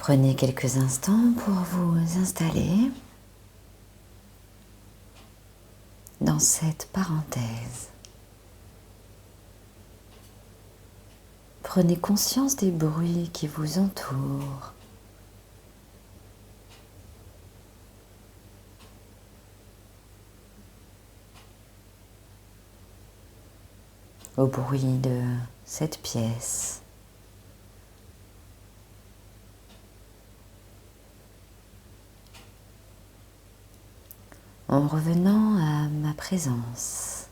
Prenez quelques instants pour vous installer dans cette parenthèse. Prenez conscience des bruits qui vous entourent. Au bruit de cette pièce. En revenant à ma présence,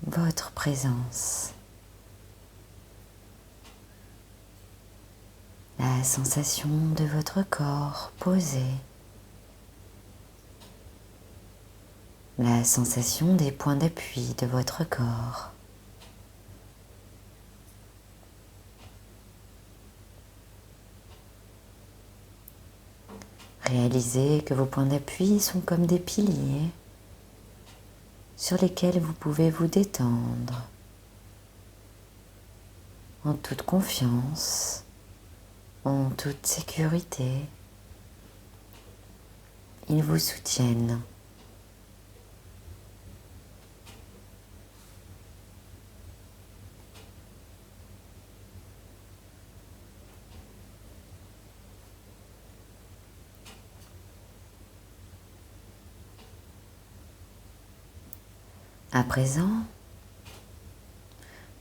votre présence, la sensation de votre corps posé, la sensation des points d'appui de votre corps. Réalisez que vos points d'appui sont comme des piliers sur lesquels vous pouvez vous détendre en toute confiance, en toute sécurité. Ils vous soutiennent. À présent,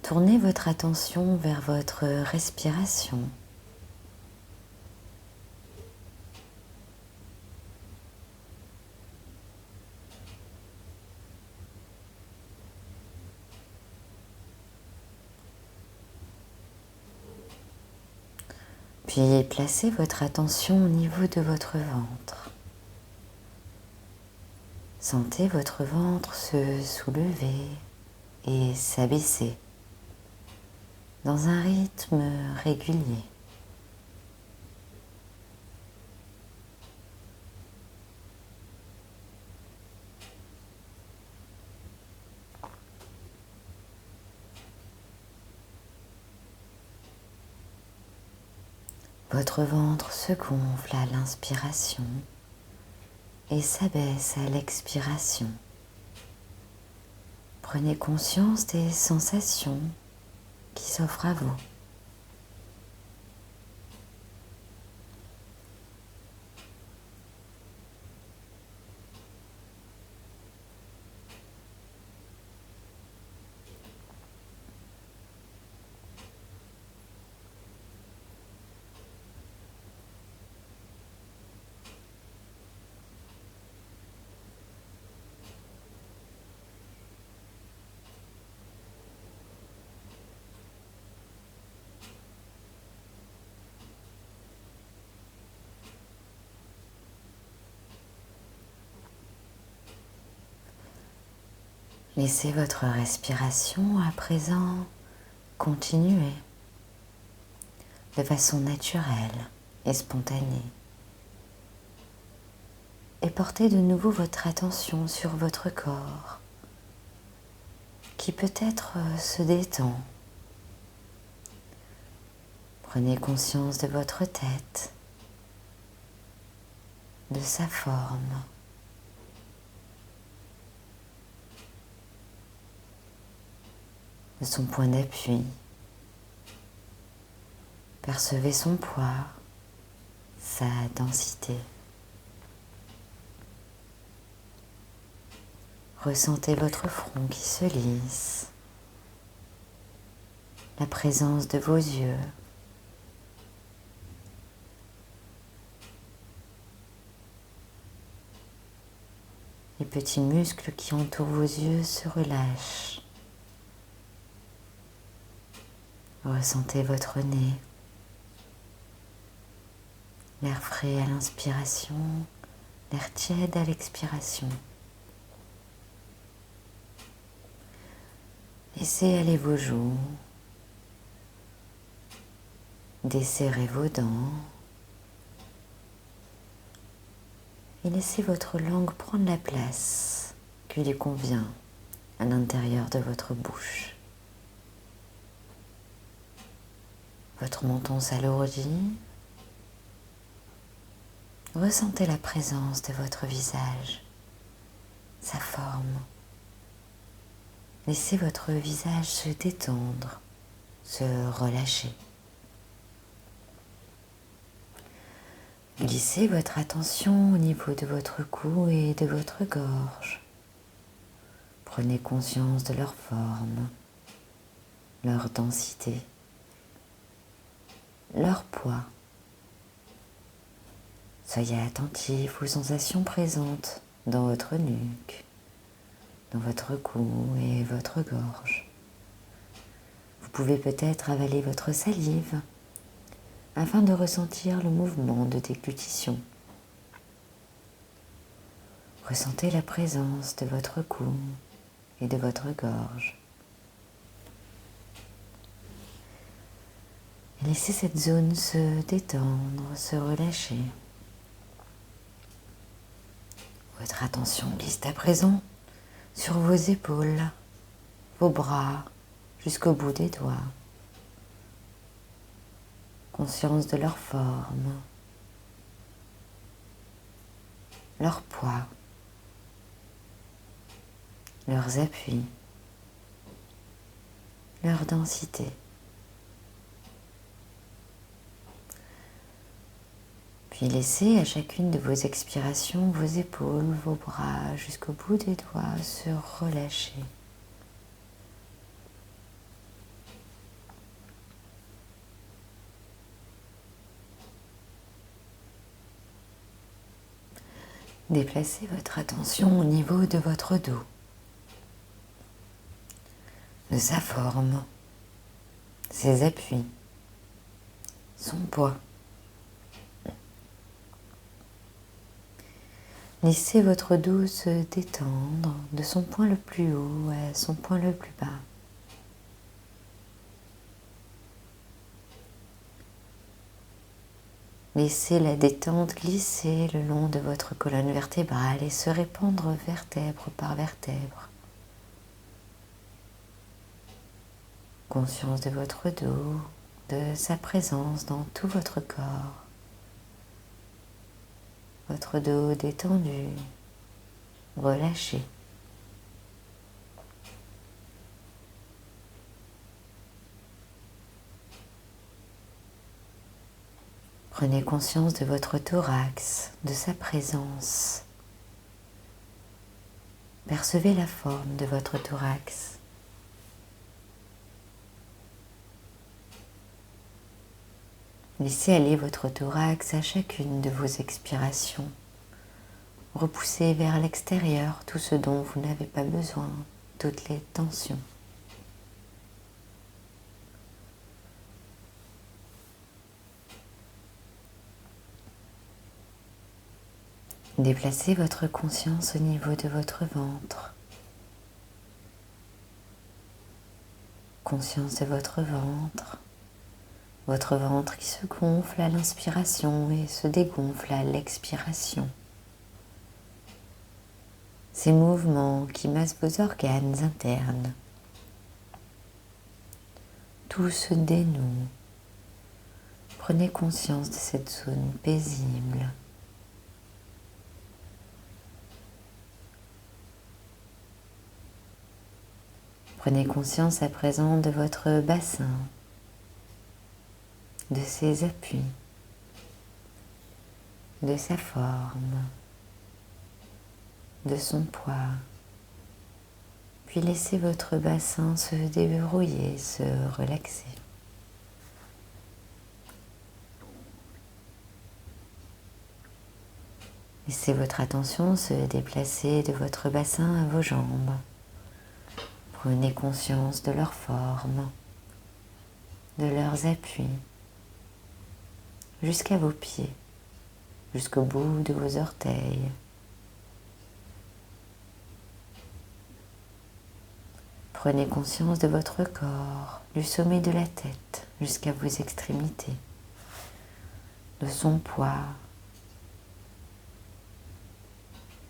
tournez votre attention vers votre respiration. Puis placez votre attention au niveau de votre ventre. Sentez votre ventre se soulever et s'abaisser dans un rythme régulier. Votre ventre se gonfle à l'inspiration et s'abaisse à l'expiration. Prenez conscience des sensations qui s'offrent à vous. Laissez votre respiration à présent continuer de façon naturelle et spontanée. Et portez de nouveau votre attention sur votre corps qui peut-être se détend. Prenez conscience de votre tête, de sa forme. De son point d'appui. Percevez son poids, sa densité. Ressentez votre front qui se lisse, la présence de vos yeux. Les petits muscles qui entourent vos yeux se relâchent. Ressentez votre nez, l'air frais à l'inspiration, l'air tiède à l'expiration. Laissez aller vos joues, desserrez vos dents et laissez votre langue prendre la place qui lui convient à l'intérieur de votre bouche. votre menton s'alourdit. Ressentez la présence de votre visage, sa forme. Laissez votre visage se détendre, se relâcher. Glissez votre attention au niveau de votre cou et de votre gorge. Prenez conscience de leur forme, leur densité, leur poids. Soyez attentif aux sensations présentes dans votre nuque, dans votre cou et votre gorge. Vous pouvez peut-être avaler votre salive afin de ressentir le mouvement de déglutition. Ressentez la présence de votre cou et de votre gorge. Et laissez cette zone se détendre, se relâcher. Votre attention glisse à présent sur vos épaules, vos bras, jusqu'au bout des doigts. Conscience de leur forme, leur poids, leurs appuis, leur densité. Puis laissez à chacune de vos expirations vos épaules, vos bras jusqu'au bout des doigts se relâcher. Déplacez votre attention au niveau de votre dos, de sa forme, ses appuis, son poids. Laissez votre dos se détendre de son point le plus haut à son point le plus bas. Laissez la détente glisser le long de votre colonne vertébrale et se répandre vertèbre par vertèbre. Conscience de votre dos, de sa présence dans tout votre corps. Votre dos détendu, relâché. Prenez conscience de votre thorax, de sa présence. Percevez la forme de votre thorax. Laissez aller votre thorax à chacune de vos expirations. Repoussez vers l'extérieur tout ce dont vous n'avez pas besoin, toutes les tensions. Déplacez votre conscience au niveau de votre ventre. Conscience de votre ventre qui se gonfle à l'inspiration et se dégonfle à l'expiration. Ces mouvements qui massent vos organes internes. Tout se dénoue. Prenez conscience de cette zone paisible. Prenez conscience à présent de votre bassin, de ses appuis, de sa forme, de son poids. Puis laissez votre bassin se déverrouiller, se relaxer. Laissez votre attention se déplacer de votre bassin à vos jambes. Prenez conscience de leur forme, de leurs appuis, jusqu'à vos pieds, jusqu'au bout de vos orteils. Prenez conscience de votre corps, du sommet de la tête jusqu'à vos extrémités, de son poids,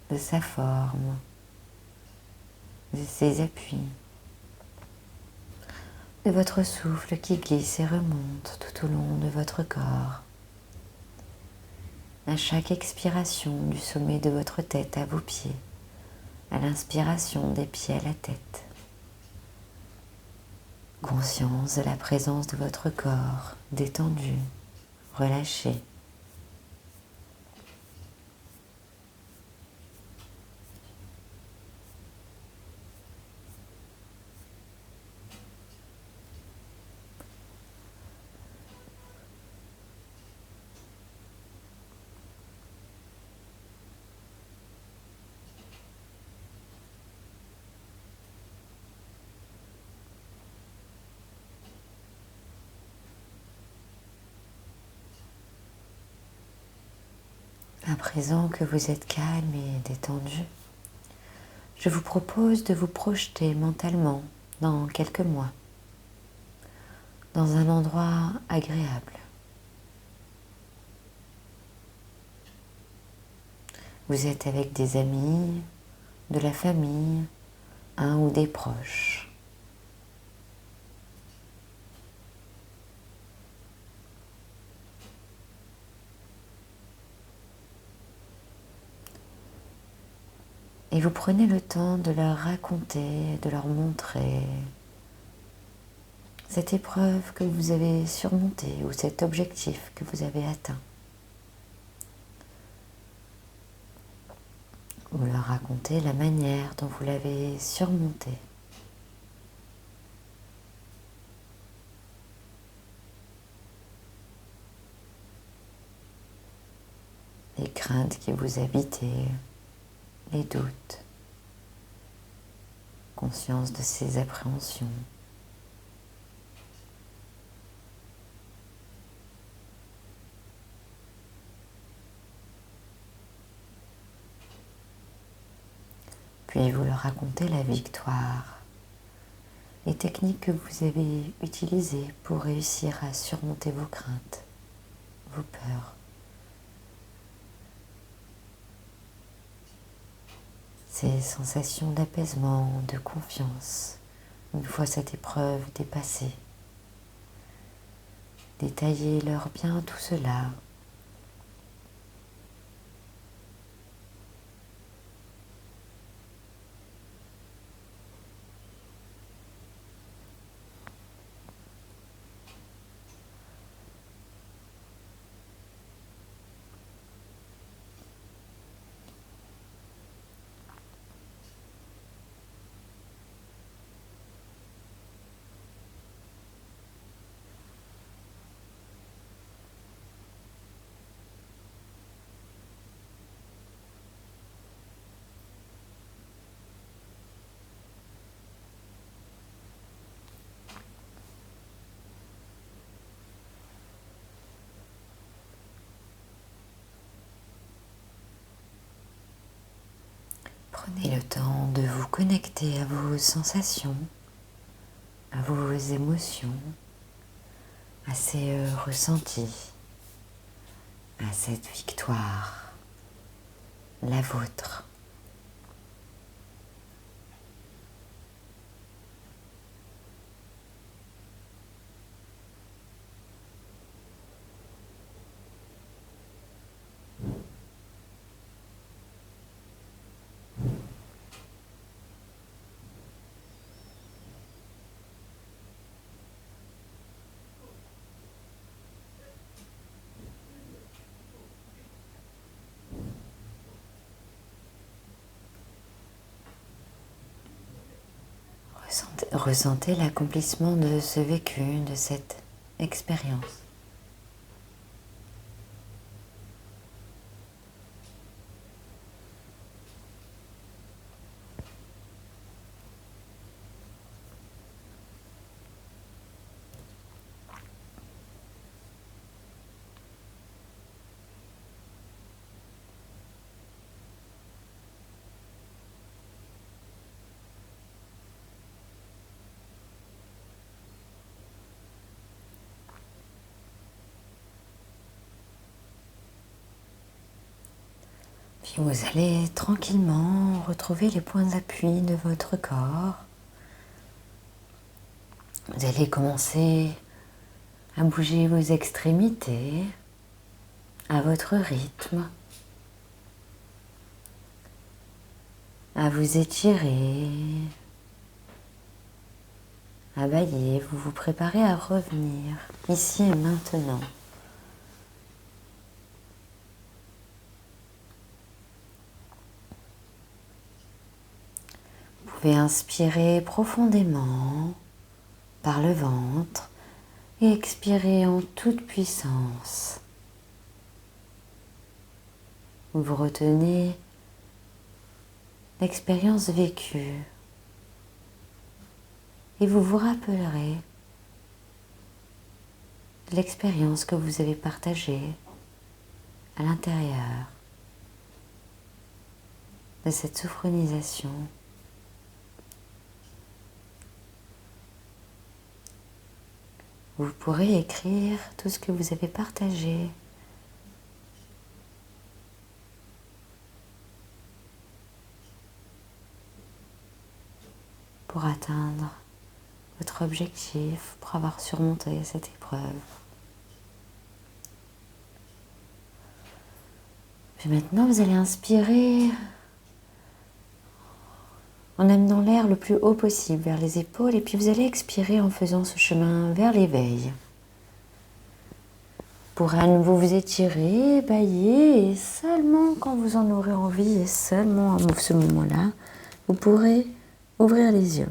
de sa forme, de ses appuis. de votre souffle qui glisse et remonte tout au long de votre corps. À chaque expiration, du sommet de votre tête à vos pieds, à l'inspiration des pieds à la tête. Conscience de la présence de votre corps détendu, relâché. À présent que vous êtes calme et détendu, je vous propose de vous projeter mentalement dans quelques mois, dans un endroit agréable. Vous êtes avec des amis, de la famille, un ou des proches. Et vous prenez le temps de leur raconter, de leur montrer cette épreuve que vous avez surmontée ou cet objectif que vous avez atteint. Vous leur racontez la manière dont vous l'avez surmonté. Les craintes qui vous habitaient, les doutes, conscience de ces appréhensions. Puis vous leur racontez la victoire, les techniques que vous avez utilisées pour réussir à surmonter vos craintes, vos peurs. Ces sensations d'apaisement, de confiance, une fois cette épreuve dépassée. Détaillez-leur bien tout cela. Prenez le temps de vous connecter à vos sensations, à vos émotions, à ces ressentis, à cette victoire, la vôtre. Ressentez l'accomplissement de ce vécu, de cette expérience. Puis vous allez tranquillement retrouver les points d'appui de votre corps. Vous allez commencer à bouger vos extrémités à votre rythme, à vous étirer, à bailler. Vous vous préparez à revenir ici et maintenant. Vous pouvez inspirer profondément par le ventre et expirer en toute puissance. Vous retenez l'expérience vécue et vous vous rappellerez de l'expérience que vous avez partagée à l'intérieur de cette sophronisation. Vous pourrez écrire tout ce que vous avez partagé. Pour atteindre votre objectif, pour avoir surmonté cette épreuve. Puis maintenant, vous allez inspirer en amenant l'air le plus haut possible vers les épaules et puis vous allez expirer en faisant ce chemin vers l'éveil. Pour à nouveau vous étirer, bailler et seulement quand vous en aurez envie et seulement à ce moment-là, vous pourrez ouvrir les yeux.